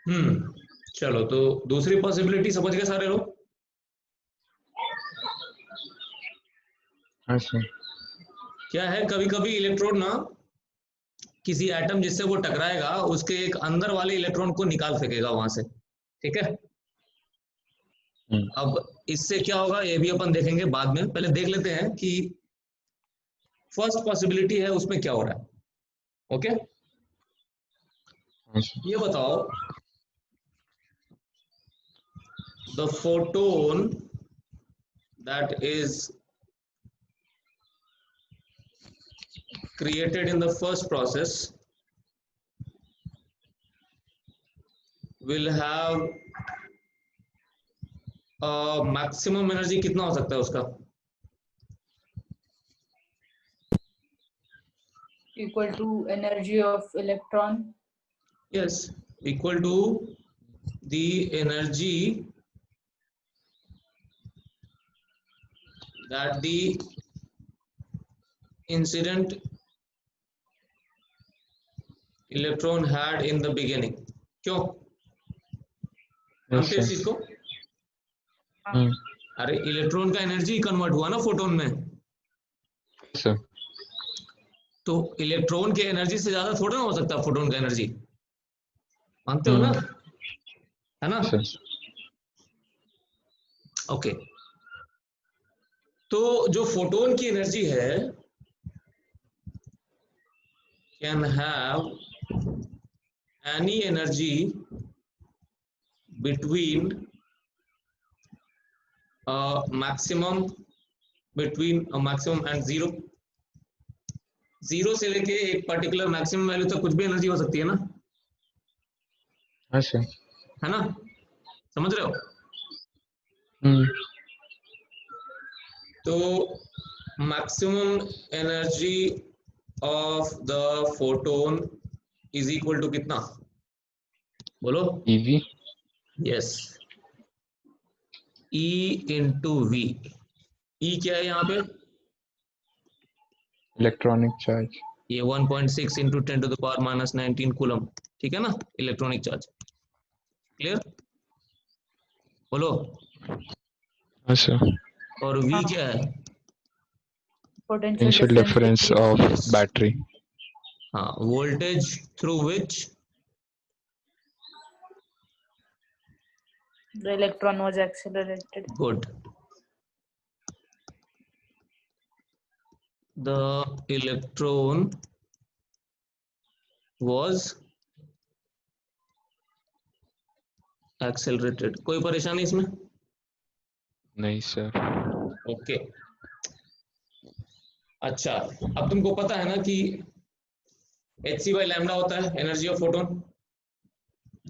चलो तो दूसरी पॉसिबिलिटी समझ गए सारे लोग? हाँ सर। क्या है, कभी कभी इलेक्ट्रॉन ना किसी एटम जिससे वो टकराएगा उसके एक अंदर वाले इलेक्ट्रॉन को निकाल फेंकेगा वहां से, ठीक है। अब इससे क्या होगा ये भी अपन देखेंगे बाद में, पहले देख लेते हैं कि फर्स्ट पॉसिबिलिटी है उसमें क्या हो रहा है। ओके, हाँ सर। ये बताओ, the photon that is created in the first process will have maximum energy कितना हो सकता है उसका? equal to energy of electron. Yes, equal to the energy that the incident electron had in the beginning. क्यों मानते हो इस चीज को? अरे इलेक्ट्रॉन का एनर्जी कन्वर्ट हुआ ना फोटोन में, सर। तो इलेक्ट्रॉन के एनर्जी से ज्यादा थोड़ा ना हो सकता फोटोन का एनर्जी, मानते हो ना, है ना? सर। ओके, तो जो फोटोन की एनर्जी है can have any energy between maximum and zero. Zero से लेके एक पर्टिकुलर मैक्सिमम वैल्यू तक कुछ भी एनर्जी हो सकती है ना, हाँ सर। है ना? समझ रहे हो? तो maximum energy of the photon is equal to कितना, बोलो? EV. Yes, E into V. E क्या है यहाँ पे? Electronic charge. ये 1.6 इंटू 10⁻⁻19 कूलम, ठीक है ना, इलेक्ट्रॉनिक चार्ज। क्लियर? बोलो। हाँ सर। और V क्या है? Potential difference of battery. हाँ, voltage through which the electron was accelerated. Good. The electron was accelerated. कोई परेशानी इसमें? नहीं सर। ओके, अच्छा, अब तुमको पता है ना कि hc बाई लैम्डा होता है energy of photon.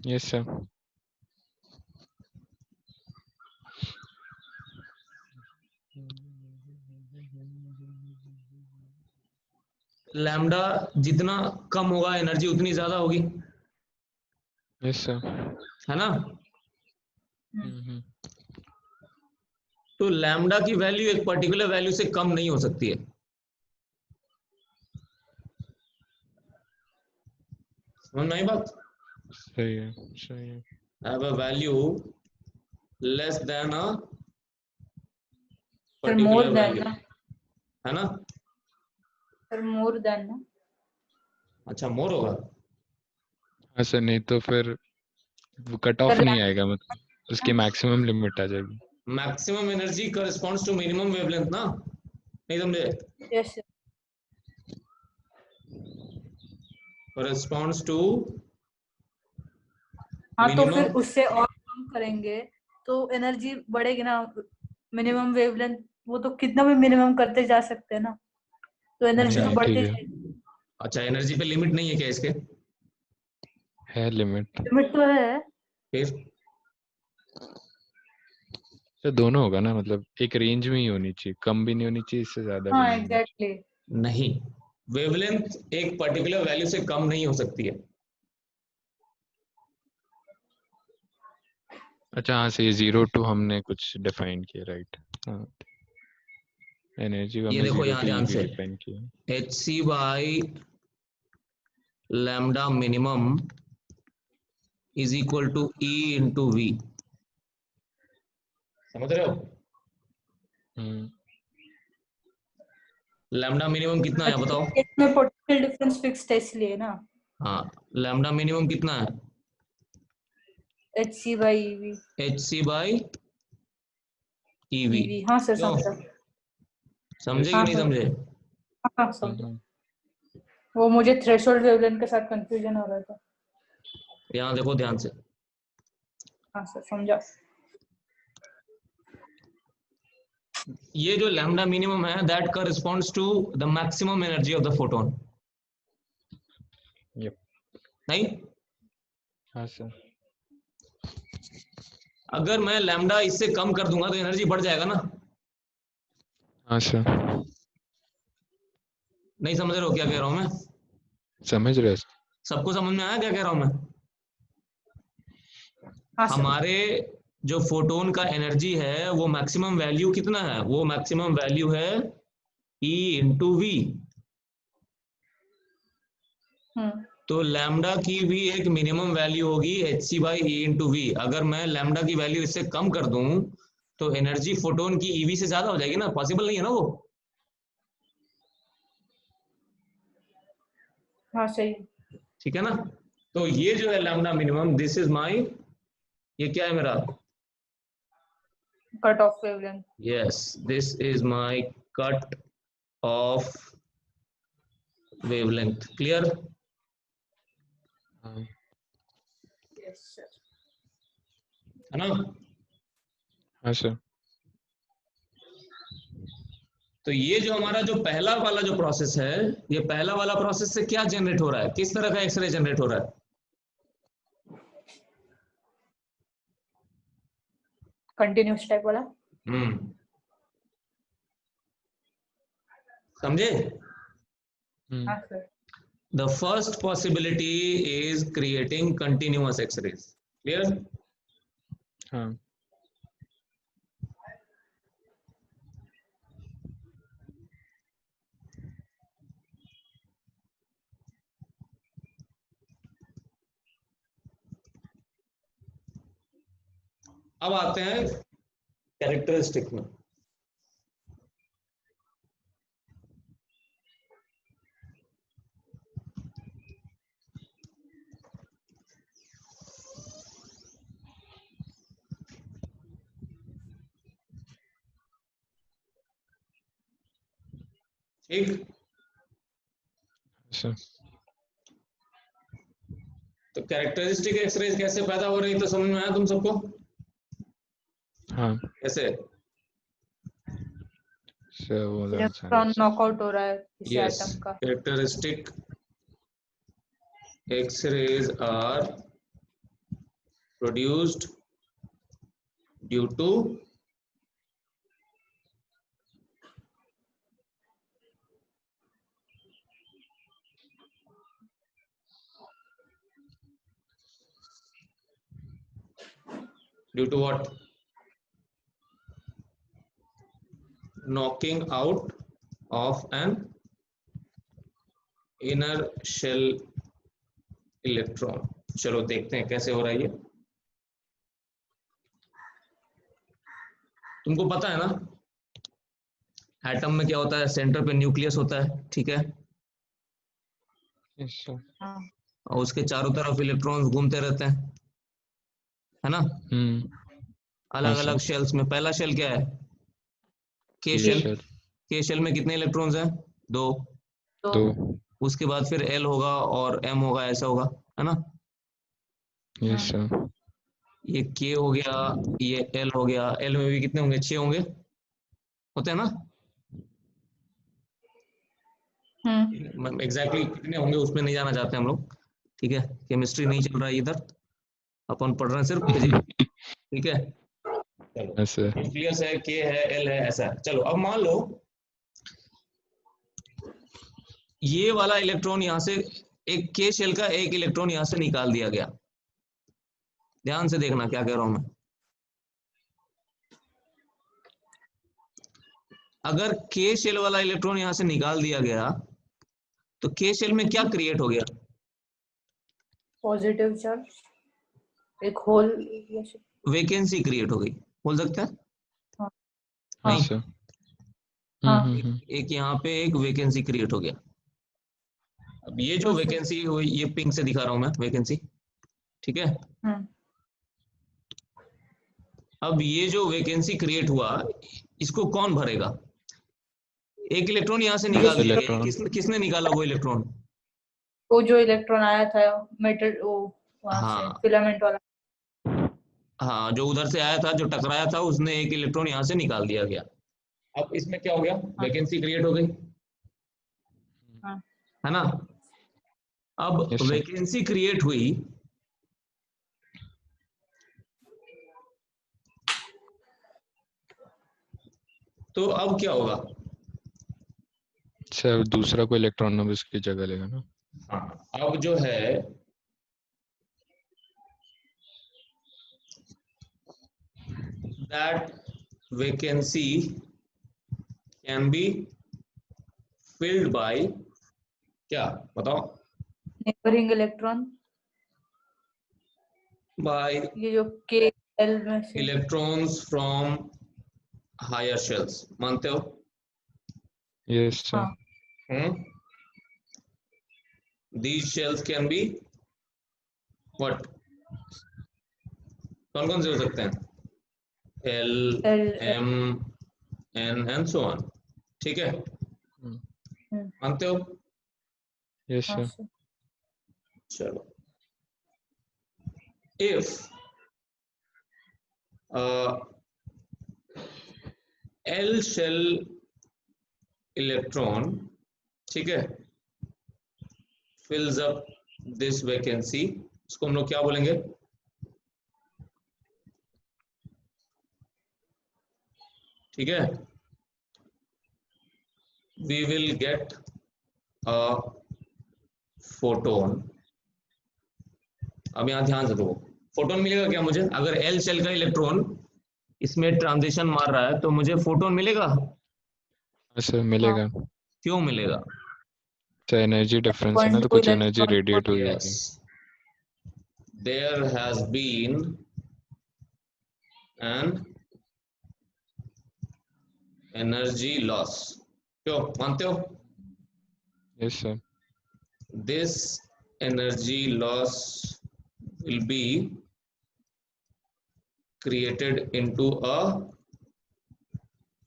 Yes sir. Lambda जितना कम होगा एनर्जी उतनी ज्यादा होगी, यस सर। है ना? तो लैम्डा की वैल्यू एक पर्टिकुलर वैल्यू से कम नहीं हो सकती है, समझ में आई बात? सही है, सही है। Have a value less than a Sir, more particular than value, ना? है ना? Sir, more than ना? अच्छा, मोर होगा। हाँ सर, नहीं तो फिर वो कट ऑफ Sir, नहीं आएगा, मतलब उसकी मैक्सिमम लिमिट आ जाएगी। Maximum energy corresponds to minimum wavelength ना, नहीं समझे? yes sir. करस्पॉन्ड्स टू हाँ तो फिर मिनिमम। उससे और कम करेंगे तो एनर्जी बढ़ेगी ना, मिनिमम वेवलेंथ, वो तो कितना भी मिनिमम करते जा सकते हैं ना, तो एनर्जी तो ठीक बढ़ती है। जाएगी। अच्छा, एनर्जी पे लिमिट नहीं है क्या इसके? है लिमिट। लिमिट तो है। फिर तो दोनों होगा ना, मतलब एक रेंज में ही होनी चाहिए, कम भी नहीं होनी चाहिए, इससे ज्यादा भी हाँ नहीं होनी चाहिए। एग्जैक्टली। नहीं, वेवलेंथ एक पर्टिकुलर वैल्यू से कम नहीं हो सकती है। अच्छा हाँ, से 0 to हमने कुछ डिफाइन किया, राइट? हाँ, एनर्जी को ये हमने देखो 0 यहाँ to ध्यान EV से, डिफाइन किया। hc by lambda minimum is equal to E into V. समझ रहे हो? लैम्डा मिनिमम कितना है बताओ? इसमें पोटेंशियल डिफरेंस फिक्स्ड है इसलिए ना। हाँ, लैम्डा मिनिमम कितना है? HC by EV। HC by EV। EV हाँ सर क्यों? समझा। समझे कि हाँ नहीं सर, समझे? हाँ समझा। वो मुझे थ्रेशोल्ड वेवलेंथ के साथ कंफ्यूजन हो रहा था। यहाँ देखो ध्यान से, हाँ सर समझा। ये जो लैम्डा मिनिमम है that corresponds to the maximum energy of the photon. Yep. नहीं? हाँ सर। अगर मैं लैम्डा इससे कम कर दूंगा तो एनर्जी बढ़ जाएगा ना? हाँ सर, नहीं समझ रहे हो क्या कह रहा हूं मैं? समझ रहे हैं। सबको समझ में आया क्या कह रहा हूं मैं? हाँ सर। हमारे जो फोटोन का एनर्जी है वो मैक्सिमम वैल्यू कितना है? वो मैक्सिमम वैल्यू है E इंटू वी। तो लैम्डा की भी एक मिनिमम वैल्यू होगी HC by E into V. अगर मैं लैम्डा की वैल्यू इससे कम कर दूं तो एनर्जी फोटोन की EV से ज्यादा हो जाएगी ना? पॉसिबल नहीं है ना वो। हाँ सही। ठीक है ना? तो ये जो है lambda minimum, this is my, ये क्या है मेरा? Cut off wavelength. Yes, this is my cut off wavelength. Clear? हाँ यस सर। है ना? हाँ सर। तो ये जो हमारा जो पहला वाला जो प्रोसेस है, ये पहला वाला प्रोसेस से क्या जनरेट हो रहा है? किस तरह का एक्सरे जनरेट हो रहा है? कंटिन्यूस टाइप वाला। समझे? हाँ sir. The first possibility is creating continuous X-rays. Clear? हाँ अब आते हैं कैरेक्टरिस्टिक में। ठीक, सर। तो कैरेक्टरिस्टिक एक्सरेज कैसे पैदा हो रही, तो समझ में आया तुम सबको? हाँ कैसे? सर, वो इलेक्ट्रॉन नॉकआउट हो रहा है किसी यस, एटम का। Characteristic X-rays are produced due to what? Knocking out of an inner shell electron। चलो देखते हैं कैसे हो रहा है ये। तुमको पता है ना एटम में क्या होता है? सेंटर पे न्यूक्लियस होता है, ठीक है? Yes sir. हाँ और उसके चारों तरफ इलेक्ट्रॉन्स घूमते रहते हैं, है ना? अलग हाँ अलग सर। शेल्स में। पहला शेल क्या है? के ये शेल। सर के शेल में कितने इलेक्ट्रॉन्स हैं? 2। तो दो। उसके बाद फिर L होगा और M होगा, ऐसा होगा, है ना? Yes sir. ये K हो गया, ये L हो गया। L में भी कितने होंगे? 6 होंगे, होते हैं ना? एग्जैक्टली कितने होंगे उसमें नहीं जाना चाहते हम लोग, ठीक है? केमिस्ट्री नहीं चल रहा है इधर, अपन पढ़ रहे हैं सिर्फ फिजिक्स, ठीक है? चलो, हाँ सर। न्यूक्लियस है, के है, एल है, ऐसा है। चलो अब मान लो ये वाला इलेक्ट्रॉन यहां से, एक के शेल का एक इलेक्ट्रॉन यहां से निकाल दिया गया। ध्यान से देखना क्या कह रहा हूं मैं। अगर के शेल वाला इलेक्ट्रॉन यहां से निकाल दिया गया तो के शेल में क्या क्रिएट हो गया? Positive charge. एक होल। वैकेंसी क्रिएट हो गई, बोल सकते हैं? हाँ नहीं, Yes, sir. हाँ एक यहाँ पे एक वैकेंसी क्रिएट हो गया। अब ये जो हाँ सर। वैकेंसी हुई, ये पिंक से दिखा रहा हूं मैं वैकेंसी, ठीक है। हम्म, अब ये जो वैकेंसी क्रिएट हुआ, इसको कौन भरेगा? एक इलेक्ट्रॉन यहाँ से निकाल This दिया गया, electron. किसने निकाला वो इलेक्ट्रॉन? वो जो इलेक्ट्रॉन आया था मेटल, वो वहां से हाँ फिलामेंट वाला। हाँ, जो उधर से आया था, जो टकराया था, उसने एक इलेक्ट्रॉन यहाँ से निकाल दिया गया। अब इसमें क्या हो गया? हाँ वैकेंसी क्रिएट हो गई, हाँ है ना। अब Yes, sir. वैकेंसी क्रिएट हुई, तो अब क्या होगा? सर दूसरा कोई इलेक्ट्रॉन अब इसकी जगह लेगा ना? हाँ, अब जो है that vacancy can be filled by, क्या बताओ? नेबरिंग इलेक्ट्रॉन, By ये जो के एल में से। electrons from higher shells, मानते हो? Yes, sir. हाँ हम्म, these shells can be what? कौन कौन से हो सकते हैं? L, L. M, N and so on, ठीक है, मानते हो? Yes, हाँ sir. सर। चलो, if L shell electron, ठीक है, fills up this vacancy, इसको हम लोग क्या बोलेंगे? ठीक है, we will get a photon। अब यहां ध्यान से देखो, फोटोन मिलेगा क्या मुझे? अगर एल शेल का इलेक्ट्रॉन इसमें ट्रांजिशन मार रहा है तो मुझे फोटोन मिलेगा। हाँ सर हाँ मिलेगा। क्यों मिलेगा? तो एनर्जी डिफरेंस है ना, पॉइंट तो टू कुछ एनर्जी इलेक्ट्रॉन। रेडिएट हुई यस, होगी। there has been an energy loss, क्यों मानते हो? Yes sir. This energy loss will be created into a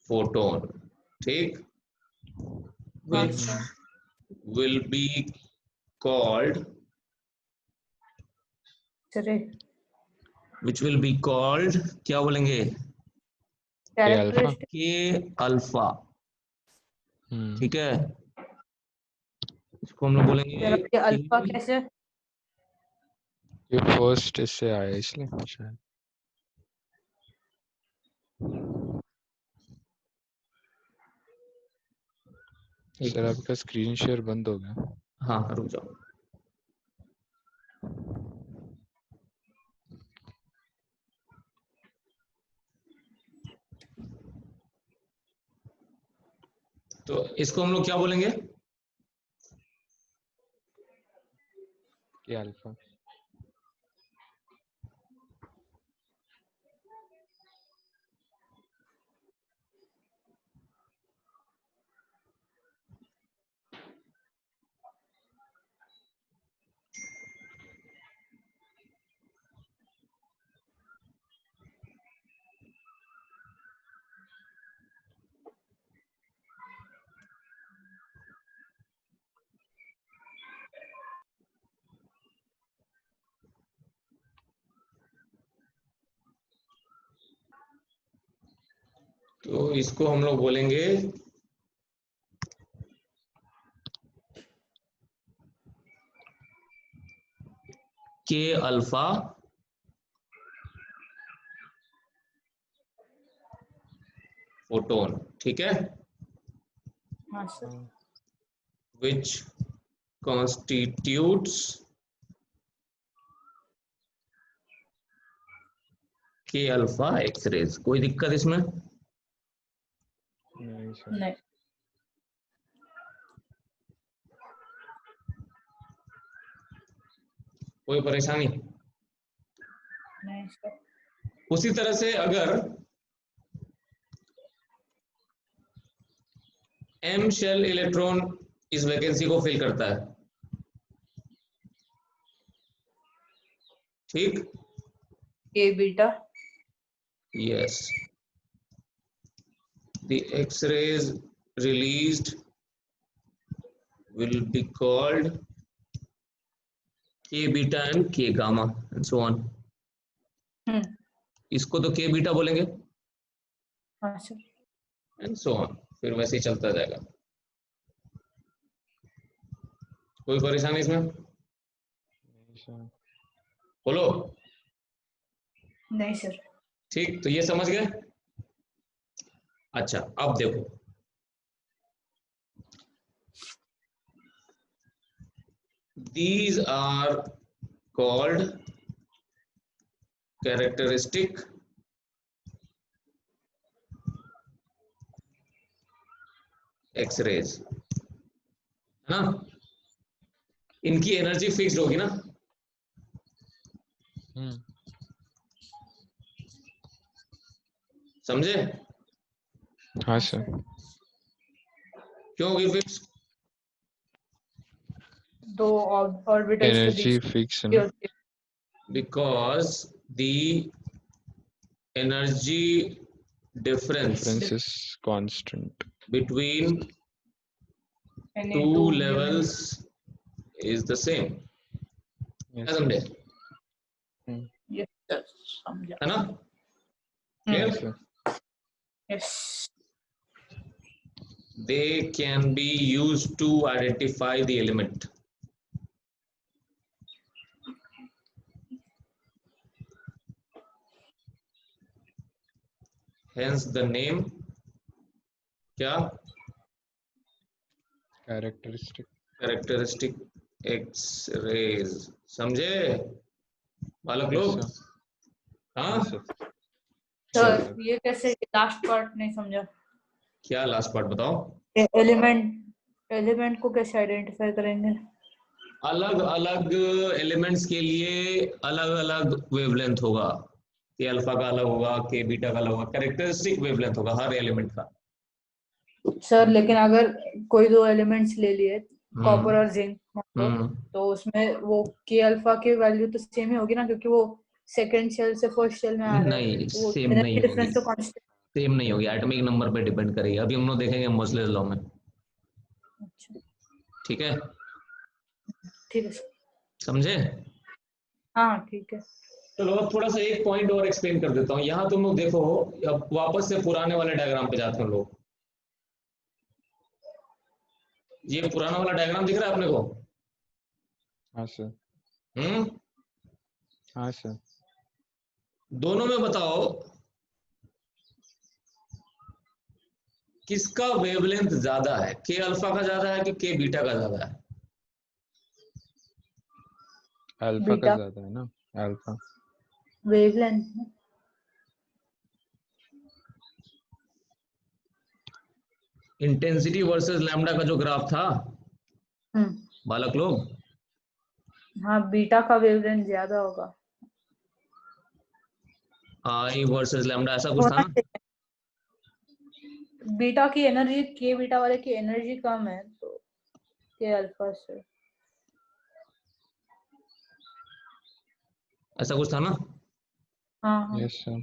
photon, ठीक, हाँ which sir. will be called, चले which will be called, क्या बोलेंगे? ए अल्फा। कैरेक्टरिस्टिक। के अल्फा, ठीक है, इसको हम लोग बोलेंगे ये अल्फा कि कैसे? ये फर्स्ट इससे आया इसलिए शायद। सर आपका स्क्रीन शेयर बंद हो गया। हाँ रुक जाओ, तो इसको हम लोग क्या बोलेंगे? के अल्फा। तो इसको हम लोग बोलेंगे के अल्फा फोटोन, ठीक है, हाँ सर। which constitutes के अल्फा एक्सरेज। कोई दिक्कत इसमें? नहीं सर। नहीं। कोई परेशानी? नहीं सर। उसी तरह से अगर m शेल इलेक्ट्रॉन इस वैकेंसी को फिल करता है, ठीक, के beta, yes, the x-rays released will be called k beta and k gamma and so on. इसको तो k beta बोलेंगे हाँ सर। and so on, फिर वैसे ही चलता जाएगा। कोई परेशानी इसमें? बोलो। नहीं सर। ठीक, तो ये समझ गए। अच्छा, अब देखो, these are called characteristic x-rays, है ना? इनकी एनर्जी फिक्स्ड होगी ना? समझे? हाँ सर। क्यों होगी फिक्स? दो ऑर्बिटल्स के एनर्जी बीच फिक्स है ना, because the energy difference difference is constant between any two two levels is the same, yes क्या समझे? yes sir, समझा। है ना? Clear? yes sir yes They can be used to identify the element. Hence the name क्या? characteristic X-rays. समझे बालक yes लोग? sir हाँ, yes sir सर। ये कैसे, लास्ट पार्ट नहीं समझा। क्या लास्ट पार्ट बताओ? एलिमेंट को कैसे आइडेंटिफाई करेंगे? अलग अलग एलिमेंट्स के लिए अलग अलग वेवलेंथ होगा, के अल्फा का अलग होगा, के बीटा का अलग होगा, कैरेक्टरिस्टिक वेवलेंथ होगा हर एलिमेंट का। सर लेकिन अगर कोई दो एलिमेंट्स ले लिए, कॉपर और जिंक, तो उसमें वो के अल्फा की वैल्यू तो सेम ही होगी ना, क्योंकि वो सेकंड शेल से फर्स्ट शेल में आ रहा है। नहीं, वो सेम नहीं होगी, डिफरेंस तो कांस्टेंट। सेम नहीं होगी, एटॉमिक नंबर पे डिपेंड करेगी। अभी हम लोग देखेंगे मोसलेस लॉ में। अच्छा ठीक है, ठीक है सर। समझे? हाँ ठीक है। चलो अब थोड़ा सा एक पॉइंट और एक्सप्लेन कर देता हूँ। यहाँ तुम लोग देखो, अब वापस से पुराने वाले डायग्राम पे जाते हैं लोग। ये पुराना वाला डायग्राम दिख रहा है अपने को? हाँ सर हम्म, हाँ सर दोनों में बताओ किसका वेवलेंथ ज्यादा है, के अल्फा का ज्यादा है कि के बीटा का ज्यादा है? अल्फा का बीटा ज्यादा है ना, alpha wavelength. Intensity versus lambda का जो ग्राफ था बालक लोग, हाँ बीटा का वेवलेंथ ज्यादा होगा। आई वर्सेस लैम्डा, ऐसा कुछ था ना? बीटा की एनर्जी, के बीटा वाले की एनर्जी कम है, तो के अल्फा से। ऐसा कुछ था ना? हाँ यस सर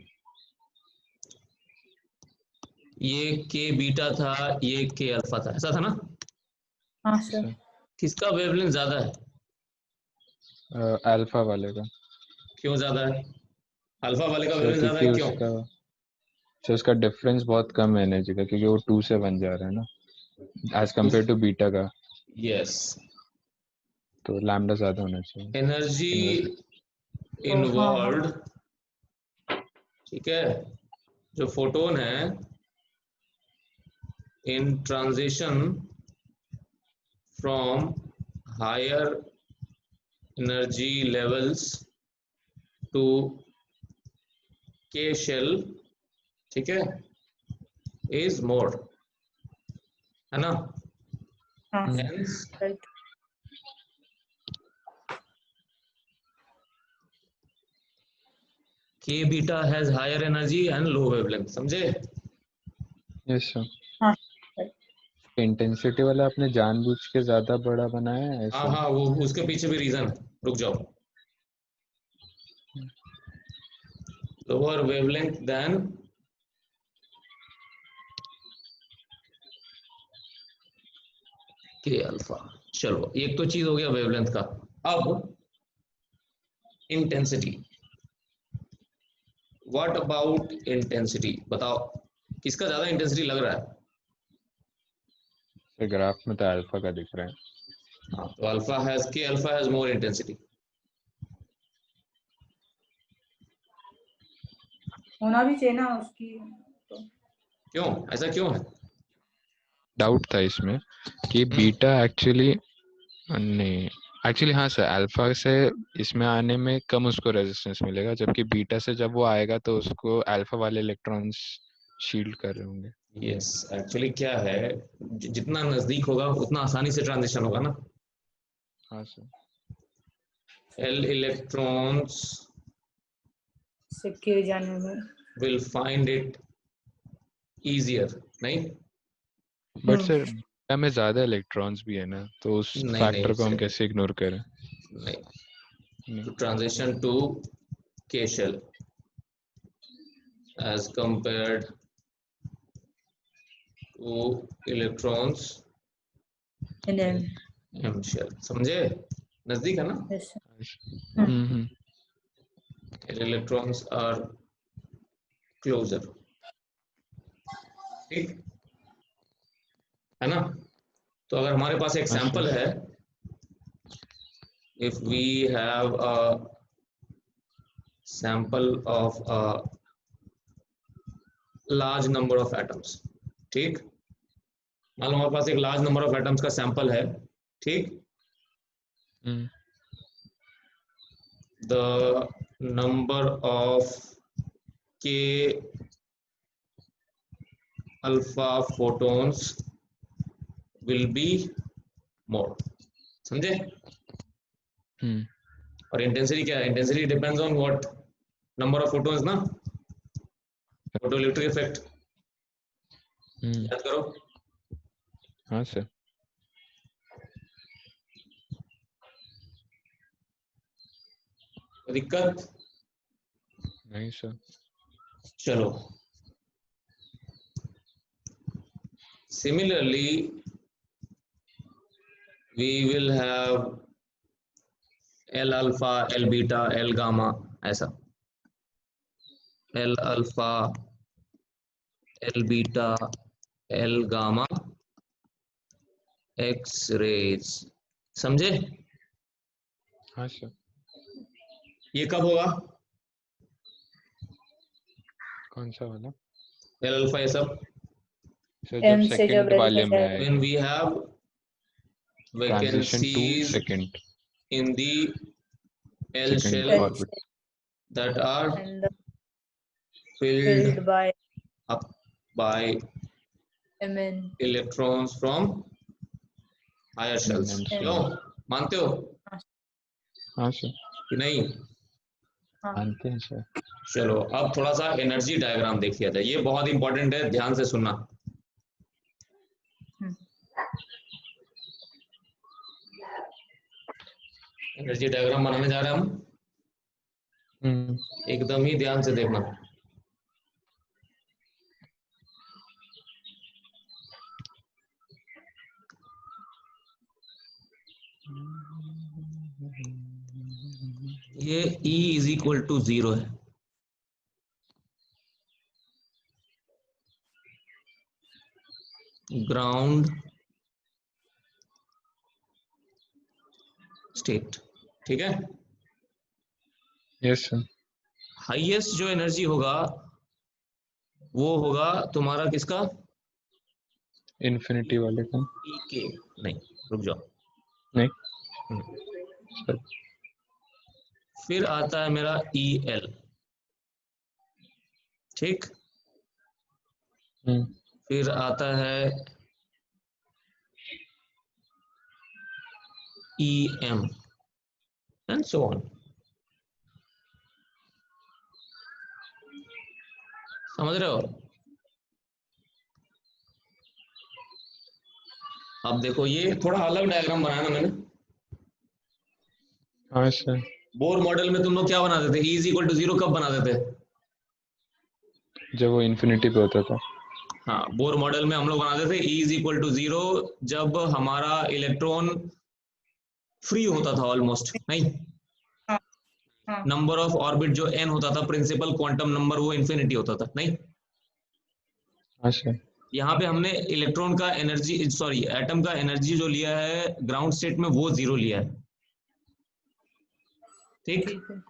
ये के बीटा था, ये के अल्फा था, ऐसा था ना? हाँ सर। किसका वेवलेंथ ज्यादा है? अल्फा वाले का। क्यों ज्यादा है? अल्फा वाले का सर वेवलेंथ ज्यादा है, क्योंकि क्यों? उसका डिफरेंस बहुत कम है एनर्जी का, क्योंकि वो 2 से 1 जा रहा है ना एज कम्पेयर टू बीटा का। यस, तो लैम्डा ज्यादा होना चाहिए एनर्जी हाँ इन्वॉल्व्ड, ठीक है, जो फोटोन है in transition from higher energy levels to K shell, ठीक है, इज मोर, है ना? हाँ Hence, right. K beta has higher energy and low wavelength, समझे? Yes sir. हाँ इंटेंसिटी वाला आपने जानबूझ के ज्यादा बड़ा बनाया है हाँ ऐसे? हाँ, वो उसके पीछे भी रीजन है, रुक जाओ। लोअर वेवलेंथ देन के अल्फा। चलो एक तो चीज हो गया वेवलेंथ का। अब इंटेंसिटी, व्हाट अबाउट इंटेंसिटी, बताओ किसका ज्यादा इंटेंसिटी लग रहा है? ग्राफ में तो अल्फा का दिख रहा है। हाँ, तो अल्फा हैज मोर इंटेंसिटी। होना भी चाहिए ना उसकी तो। क्यों, ऐसा क्यों है? डाउट था इसमें कि बीटा एक्चुअली नहीं, एक्चुअली हाँ सर, अल्फा से इसमें आने में कम उसको रेजिस्टेंस मिलेगा, जबकि बीटा से जब वो आएगा तो उसको अल्फा वाले इलेक्ट्रॉन्स शील्ड कर रहे होंगे। यस, एक्चुअली क्या है, जितना नजदीक होगा उतना आसानी से ट्रांजिशन होगा ना। हाँ सर। एल इलेक्ट्रॉन्स से के जाने में। विल फाइंड इट इजियर, नहीं? बट सर बीटा में ज्यादा इलेक्ट्रॉन्स भी है ना, तो उस नहीं फैक्टर को हम नहीं कैसे इग्नोर करें? नहीं, to transition to K shell as compared to electrons in M. M shell, समझे? नजदीक है ना? Yes. Hmm. Electrons are closer, ठीक है ना? तो अगर हमारे पास एक सैंपल है, if we have a sample of a large number of atoms, ठीक, मान लो हमारे पास एक लार्ज नंबर ऑफ एटम्स का सैंपल है, ठीक, the number of K alpha photons will be more, समझे? और इंटेंसिटी क्या है? Intensity depends on what number of photons ना, फोटोइलेक्ट्रिक इफेक्ट, याद करो। हाँ सर। दिक्कत नहीं सर। चलो, similarly we will have L alpha, L beta, L gamma, ऐसा L alpha, L beta, L gamma, X rays, समझे? हाँ सर। ये कब होगा? कौन सा वाला? L alpha ये सब सर जब M से जब सेकंड वाले में resistance आएगा, when we have transition to vacancies second in the L second shell orbit that are and filled filled by up by Mn. electrons from higher shells, क्यों मानते हो हाँ सर। कि नहीं? मानते हैं सर। चलो अब थोड़ा सा एनर्जी डायग्राम देख लिया जाए, ये बहुत इंपॉर्टेंट है, ध्यान से सुनना। एनर्जी डायग्राम बनाने जा रहे हैं हम, एकदम ही ध्यान से देखना। ये E इज इक्वल टू 0 है, ग्राउंड स्टेट, ठीक है? Yes sir. हाईएस्ट जो एनर्जी होगा वो होगा तुम्हारा किसका? इन्फिनिटी वाले का? ई के नहीं, रुक जाओ, नहीं सर। फिर आता है मेरा ई एल, ठीक, फिर आता है E M and so on. समझ रहे हो? अब देखो ये थोड़ा अलग डायग्राम बनाया ना मैंने। हाँ सर। बोर मॉडल में तुम लोग क्या बनाते थे? E इज इक्वल टू 0 कब बनाते थे? जब वो इन्फिनिटी पे होता था। हाँ, बोर मॉडल में हम लोग बनाते थे E इज इक्वल टू 0 जब हमारा इलेक्ट्रॉन फ्री होता था ऑलमोस्ट, नहीं? हाँ नंबर ऑफ ऑर्बिट जो n होता था, प्रिंसिपल क्वांटम नंबर, वो इन्फिनिटी होता था, नहीं? हाँ सर। यहाँ पे हमने इलेक्ट्रॉन का एनर्जी, सॉरी एटम का एनर्जी जो लिया है ग्राउंड स्टेट में, वो 0 लिया है। ठीक? ठीक है।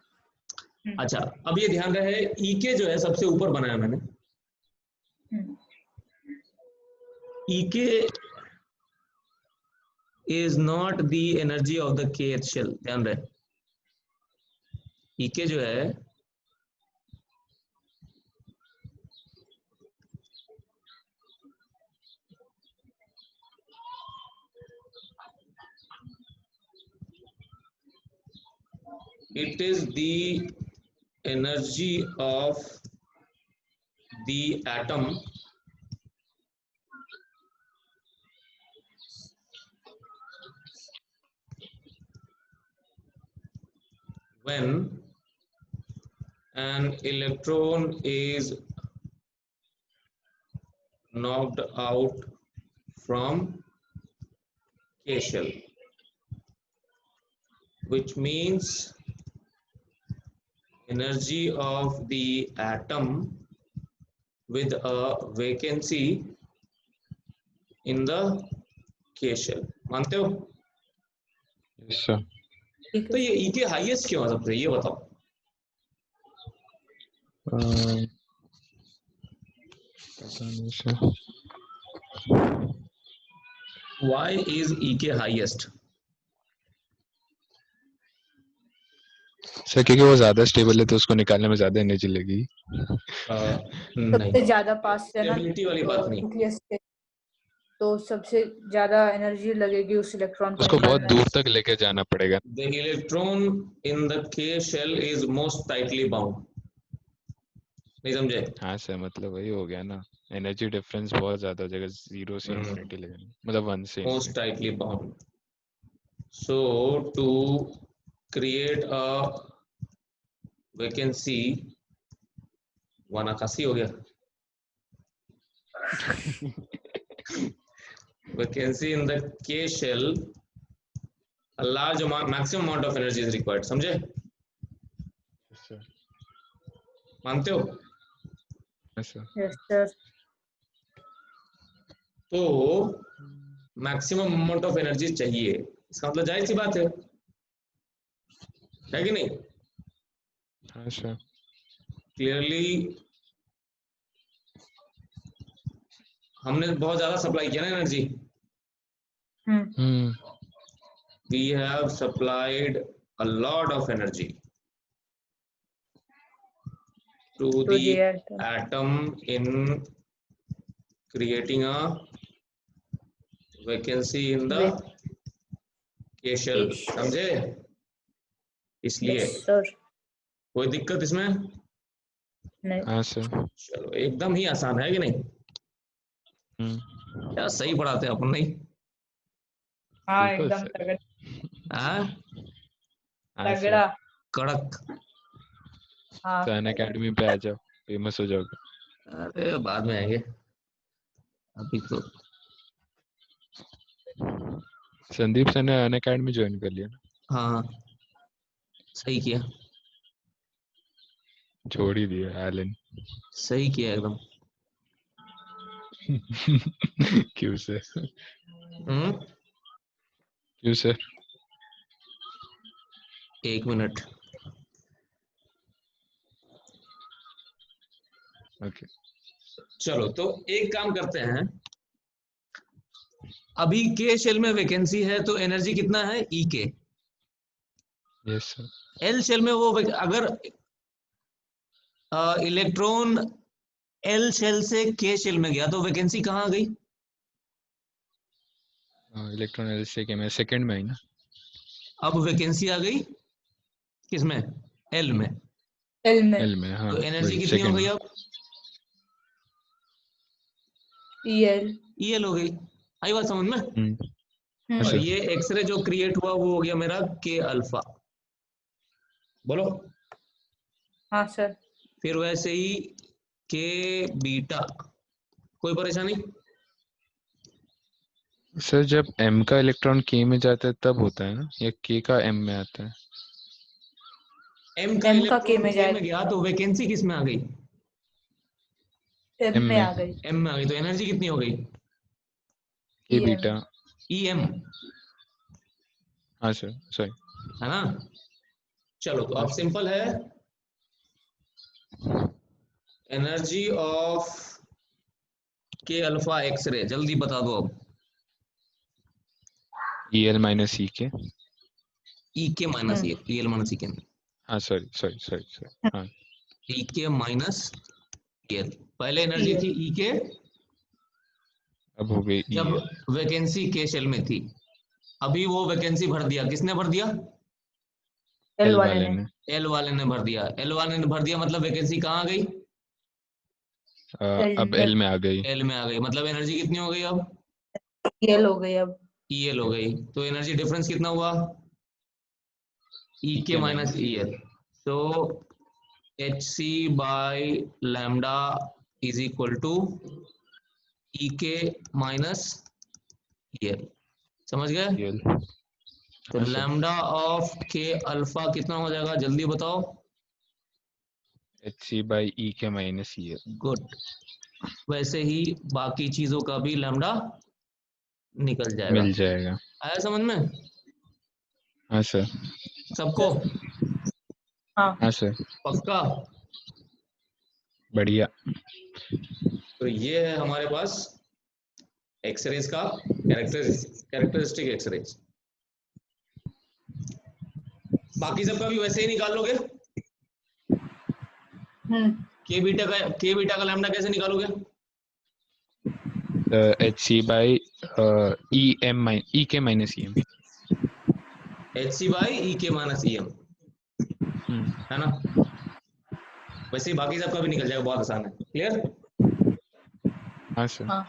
अच्छा, अब ये ध्यान रहे E के जो है सबसे ऊपर बनाया मैंने। E के is not the energy of the kth shell, ध्यान रहे। E के जो है it is the energy of the atom when an electron is knocked out from K shell, which means energy of the atom with a vacancy in the K shell। मानते हो? Yes sir. तो ये E के highest क्यों है सबसे, ये बताओ। पता नहीं सर। Why is E के हाईएस्ट? सर क्योंकि वो ज्यादा स्टेबल है तो उसको निकालने में ज्यादा एनर्जी लगेगी। नहीं, सबसे ज्यादा पास है ना स्टेबिलिटी वाली बात नहीं। न्यूक्लियस के, तो सबसे ज्यादा एनर्जी लगेगी उस इलेक्ट्रॉन को उसको बहुत निकालने दूर में। तक लेके जाना पड़ेगा। The electron in the K shell is most tightly bound। नहीं समझे? हाँ सर, मतलब वही हो गया ना, एनर्जी डिफरेंस बहुत ज्यादा हो जाएगा, 0 से इन्फिनिटी लेके, मतलब 1 से Most infinity। tightly bound। So to create a vacancy, 181 हो गया। Vacancy in the K shell, a large amount, maximum amount of energy is required। समझे? मानते हो? Yes sir. तो मैक्सिमम अमाउंट ऑफ एनर्जी चाहिए, इसका मतलब जाहिर सी बात है कि नहीं? हाँ सर। क्लियरली हमने बहुत ज्यादा सप्लाई किया ना energy. We have supplied a lot of energy to the atom in creating a vacancy in the K shell। समझे? इसलिए कोई दिक्कत इसमें नहीं। हाँ सर। चलो, एकदम ही आसान है कि नहीं? क्या सही पढ़ाते हैं अपन, नहीं? हाँ एकदम तगड़ा कड़क। हाँ, सन एकेडमी पे आ जाओ, फेमस हो जाओगे। अरे बाद में आएंगे, अभी तो। संदीप सर ने अन एकेडमी ज्वाइन कर लिया ना? हाँ, सही किया। छोड़ ही दिया एलन। सही किया एकदम। क्यों सर? क्यों सर? एक मिनट। ओके। चलो, तो एक काम करते हैं, अभी के शेल में वैकेंसी है तो एनर्जी कितना है ई के। Yes sir. एल शेल में वो अगर इलेक्ट्रॉन एल शेल से के शेल में गया तो वैकेंसी कहाँ आ गई? इलेक्ट्रॉन एल से के में सेकंड में आई ना। अब वैकेंसी आ गई किसमें? एल में। एल में। एल में हाँ। तो एनर्जी कितनी हो गई अब? EL हो गई। आई बात समझ में? और अच्छा। ये एक्सरे जो क्रिएट हुआ वो हो गया मेरा के अल्फा। बोलो। हाँ सर। फिर वैसे ही के बीटा, कोई परेशानी? सर जब m का इलेक्ट्रॉन k में जाता है तब होता है ना, या k का m में आता है? m का M का K इलेक्ट्रॉन में k जाएगा, में गया तो वैकेंसी किस में आ गई? M m में में आ गई, m में आ गई, तो एनर्जी कितनी हो गई? k EM beta. em, हाँ सर, सॉरी। है ना? चलो तो अब सिंपल है, energy of K alpha x ray, जल्दी बता दो अब। EL minus EK। ई K minus E L minus ई के, हाँ सॉरी सॉरी सॉरी सॉरी, हाँ। ई के माइनस एल। पहले एनर्जी थी ई के अब हो गई जब EL। वैकेंसी के शेल में थी, अभी वो वैकेंसी भर दिया, किसने भर दिया? L L वाले वाले ने, ने। एल वाले ने भर दिया। एल वाले ने भर दिया मतलब वैकेंसी कहाँ आ गई? अब L में आ गई। एल में आ गई, मतलब एनर्जी कितनी हो गई अब? EL हो गई अब, ई एल हो गई। तो एनर्जी डिफरेंस कितना हुआ? E K EK minus minus E L. तो H C by lambda is equal to E K minus E L. समझ गए? EL। तो हाँ सर। लैम्डा ऑफ के अल्फा कितना हो जाएगा, जल्दी बताओ। HC by EK minus EL। Good. वैसे ही बाकी चीजों का भी लैम्डा निकल जाएगा। मिल जाएगा। आया समझ में हाँ सर। सबको? हाँ हाँ सर। पक्का? बढ़िया। तो ये है हमारे पास एक्सरेज का कैरेक्टरिस्टिक एक्सरेज। बाकी सबका भी वैसे ही निकाल लोगे। के बीटा का लैम्डा कैसे निकालोगे? HC by EK minus EM। H C by E K minus E M, है ना? वैसे ही बाकी सबका भी निकल जाएगा, बहुत आसान है। क्लियर? हाँ सर। हाँ